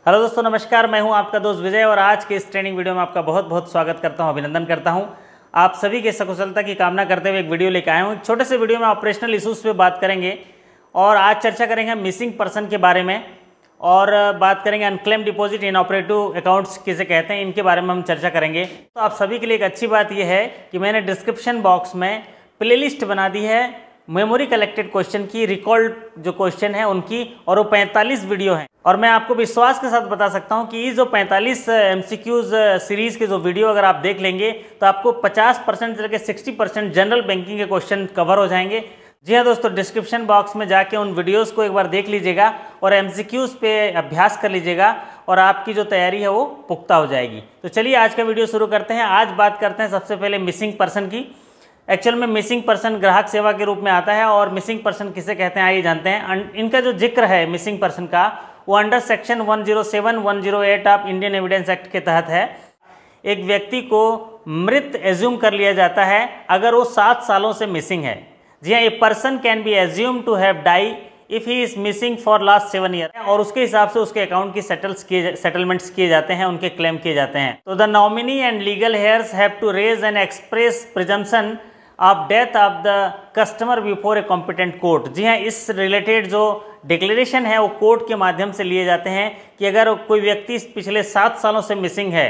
Hello दोस्तों, नमस्कार। मैं हूं आपका दोस्त विजय और आज के इस ट्रेनिंग वीडियो में आपका बहुत बहुत स्वागत करता हूं, अभिनंदन करता हूं। आप सभी के सकुशलता की कामना करते हुए एक वीडियो लेकर आया हूं। एक छोटे से वीडियो में ऑपरेशनल इशूज़ पे बात करेंगे और आज चर्चा करेंगे मिसिंग पर्सन के बारे में और बात करेंगे अनक्लेम डिपॉजिट, इनऑपरेटिव अकाउंट्स किसे कहते हैं, इनके बारे में हम चर्चा करेंगे। तो आप सभी के लिए एक अच्छी बात यह है कि मैंने डिस्क्रिप्शन बॉक्स में प्लेलिस्ट बना दी है मेमोरी कलेक्टेड क्वेश्चन की, रिकॉल्ड जो क्वेश्चन है उनकी, और वो 45 वीडियो हैं। और मैं आपको विश्वास के साथ बता सकता हूं कि ये जो 45 MCQs सीरीज़ के जो वीडियो अगर आप देख लेंगे तो आपको 50% से लेकर 60% जनरल बैंकिंग के क्वेश्चन कवर हो जाएंगे। जी हाँ दोस्तों, डिस्क्रिप्शन बॉक्स में जाके उन वीडियोस को एक बार देख लीजिएगा और MCQs पे अभ्यास कर लीजिएगा और आपकी जो तैयारी है वो पुख्ता हो जाएगी। तो चलिए आज का वीडियो शुरू करते हैं। आज बात करते हैं सबसे पहले मिसिंग पर्सन की। एक्चुअल में मिसिंग पर्सन ग्राहक सेवा के रूप में आता है और मिसिंग पर्सन किसे कहते हैं आइए जानते हैं। इनका जो जिक्र है मिसिंग पर्सन का वो under section 107, 108 of Indian evidence act के तहत है। एक व्यक्ति को मृत एज्यूम कर लिया जाता है अगर वो 7 सालों से मिसिंग है। जी हाँ, a person can be assume to have die if he is missing for last 7 year, और उसके हिसाब से उसके अकाउंट की सेटलमेंट्स किए जाते हैं, उनके क्लेम किए जाते हैं। तो the nominee and legal heirs have to raise an express presumption of death of the customer before a competent court. जी हाँ, इस रिलेटेड जो डिक्लेरेशन है वो कोर्ट के माध्यम से लिए जाते हैं कि अगर कोई व्यक्ति पिछले 7 सालों से मिसिंग है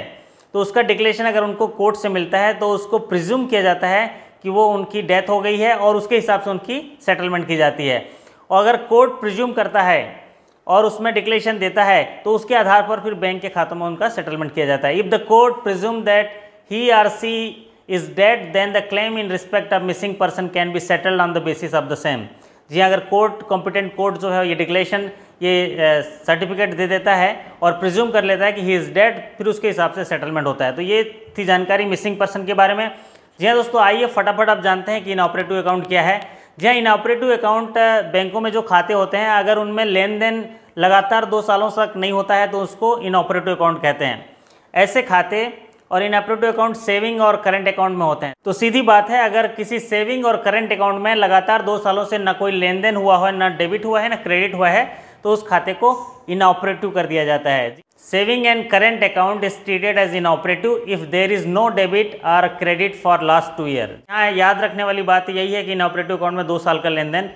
तो उसका डिक्लेरेशन अगर उनको कोर्ट से मिलता है तो उसको प्रिज्यूम किया जाता है कि वो उनकी डेथ हो गई है और उसके हिसाब से उनकी सेटलमेंट की जाती है। और अगर कोर्ट प्रिज्यूम करता है और उसमें डिक्लेरेशन देता है तो उसके आधार पर फिर बैंक के खातों में उनका सेटलमेंट किया जाता है। If the court presume that he or she is dead then the claim in respect of missing person can be settled on the basis of the same। जी अगर कोर्ट कॉम्पिटेंट कोर्ट जो है ये declaration ये certificate दे देता है और presume कर लेता है कि ही इज़ डेड, फिर उसके हिसाब से सेटलमेंट होता है। तो ये थी जानकारी मिसिंग पर्सन के बारे में। जी हाँ दोस्तों, आइए फटाफट आप जानते हैं कि इनऑपरेटिव अकाउंट क्या है। जी हाँ, इनऑपरेटिव अकाउंट बैंकों में जो खाते होते हैं अगर उनमें लेन देन लगातार 2 सालों तक नहीं होता है तो उसको इनऑपरेटिव अकाउंट कहते हैं। ऐसे खाते और इनऑपरेटिव अकाउंट सेविंग और करंट अकाउंट में होते हैं। तो सीधी बात है, अगर किसी सेविंग और करंट अकाउंट में लगातार 2 सालों से न कोई लेन देन हुआ है, न डेबिट हुआ है, न क्रेडिट हुआ है, तो उस खाते को इनऑपरेटिव कर दिया जाता है। Saving and current account is treated as inoperative if there is no debit और क्रेडिट फॉर लास्ट 2 ईयर। यहाँ याद रखने वाली बात यही है कि इनऑपरेटिव अकाउंट में 2 साल का लेन देन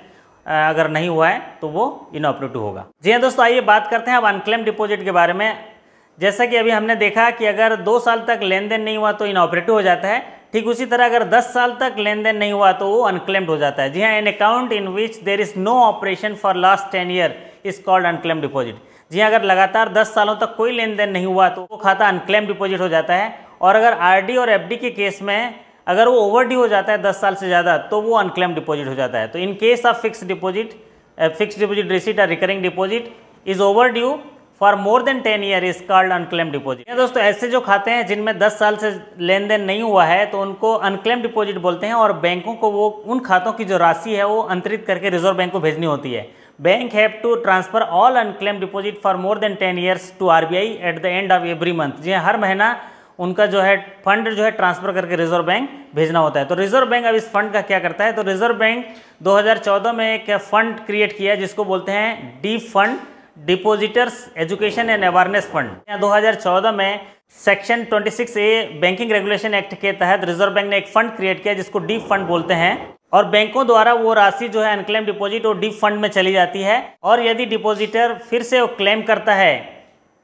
अगर नहीं हुआ है तो वो इनऑपरेटिव होगा। जी हाँ दोस्तों, आइए बात करते हैं अब अनक्लेम डिपॉजिट के बारे में। जैसा कि अभी हमने देखा कि अगर 2 साल तक लेन देन नहीं हुआ तो इनऑपरेटिव हो जाता है, ठीक उसी तरह अगर 10 साल तक लेन देन नहीं हुआ तो वो अनक्लेम्ड हो जाता है। जी हाँ, an account in which there is no operation for last 10 year is called unclaim deposit. जी हाँ, अगर लगातार 10 सालों तक कोई लेन देन नहीं हुआ तो वो खाता अनक्लेम डिपॉजिट हो जाता है। और अगर RD और FD के केस में अगर वो ओवरड्यू हो जाता है 10 साल से ज़्यादा तो वो अनक्लेम डिपॉजिट हो जाता है। तो in case of fix deposit receipt और recurring deposit is overdue for more than 10 year is called unclaim deposit. दोस्तों, ऐसे जो खाते हैं जिनमें 10 साल से लेन देन नहीं हुआ है तो उनको अनक्लेम डिपॉजिट बोलते हैं और बैंकों को वो उन खातों की जो राशि है वो अंतरित करके रिजर्व बैंक को भेजनी होती है। Bank have to transfer all unclaim deposit for more than 10 years to RBI at the end of every month. जी हर महीना उनका जो है फंड जो है ट्रांसफर करके रिजर्व बैंक भेजना होता है। तो रिजर्व बैंक अब इस फंड का क्या करता है, तो रिजर्व बैंक 2014 में एक फंड क्रिएट किया जिसको बोलते हैं deep fund, depositors education and awareness fund. 2014 में section 26A banking regulation act के तहत रिजर्व बैंक ने एक फंड क्रिएट किया जिसको डीप फंड बोलते हैं और बैंकों द्वारा वो राशि जो है अनक्लेम डिपॉजिट वो डीप फंड में चली जाती है। और यदि डिपॉजिटर फिर से वो क्लेम करता है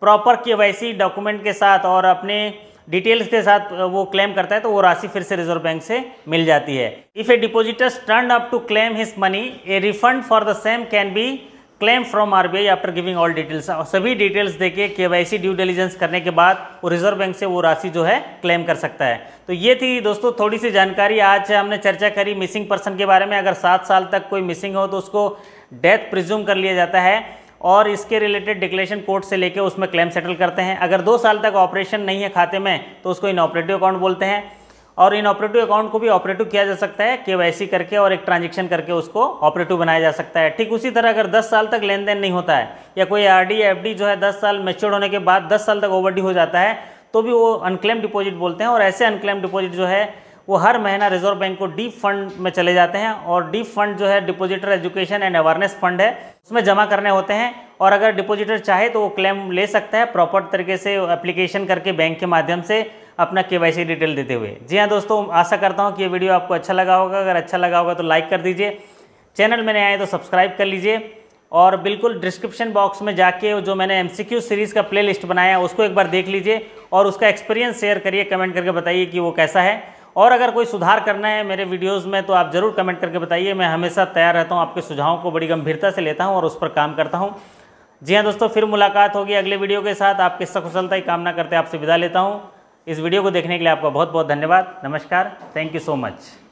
प्रॉपर KYC डॉक्यूमेंट के साथ और अपने डिटेल्स के साथ वो क्लेम करता है तो वो राशि फिर से रिजर्व बैंक से मिल जाती है। If a depositors turn up to claim his money, a refund for the same can be claim from RBI after giving all details. सभी डिटेल्स देके KYC ड्यू डिलीजेंस करने के बाद वो रिजर्व बैंक से वो राशि जो है क्लेम कर सकता है। तो ये थी दोस्तों थोड़ी सी जानकारी। आज हमने चर्चा करी मिसिंग पर्सन के बारे में। अगर 7 साल तक कोई मिसिंग हो तो उसको डेथ प्रिज्यूम कर लिया जाता है और इसके रिलेटेड डिक्लेरेशन कोर्ट से लेके उसमें क्लेम सेटल करते हैं। अगर 2 साल तक ऑपरेशन नहीं है खाते में तो उसको इनऑपरेटिव अकाउंट बोलते हैं और इनऑपरेटिव अकाउंट को भी ऑपरेटिव किया जा सकता है KYC करके और एक ट्रांजेक्शन करके उसको ऑपरेटिव बनाया जा सकता है। ठीक उसी तरह अगर 10 साल तक लेन देन नहीं होता है या कोई RD FD जो है 10 साल मैच्योर होने के बाद 10 साल तक ओवरड्यू हो जाता है तो भी वो अनक्लेम डिपॉजिट बोलते हैं। और ऐसे अनक्लेम डिपॉजिट जो है वो हर महीना रिजर्व बैंक को डीप फंड में चले जाते हैं और डीप फंड जो है depositor education and awareness fund है, उसमें जमा करने होते हैं और अगर डिपॉजिटर चाहे तो वो क्लेम ले सकता है प्रॉपर तरीके से एप्लीकेशन करके बैंक के माध्यम से अपना KYC डिटेल देते हुए। जी हाँ दोस्तों, आशा करता हूँ कि ये वीडियो आपको अच्छा लगा होगा। अगर अच्छा लगा होगा तो लाइक कर दीजिए, चैनल में नए आए तो सब्सक्राइब कर लीजिए, और बिल्कुल डिस्क्रिप्शन बॉक्स में जाके जो मैंने MCQ सीरीज़ का प्लेलिस्ट बनाया उसको एक बार देख लीजिए और उसका एक्सपीरियंस शेयर करिए, कमेंट करके बताइए कि वो कैसा है। और अगर कोई सुधार करना है मेरे वीडियोस में तो आप ज़रूर कमेंट करके बताइए। मैं हमेशा तैयार रहता हूँ, आपके सुझावों को बड़ी गंभीरता से लेता हूँ और उस पर काम करता हूँ। जी हाँ दोस्तों, फिर मुलाकात होगी अगले वीडियो के साथ। आपकी सकुशलता की कामना करते आपसे विदा लेता हूँ। इस वीडियो को देखने के लिए आपका बहुत बहुत धन्यवाद। नमस्कार, थैंक यू सो मच।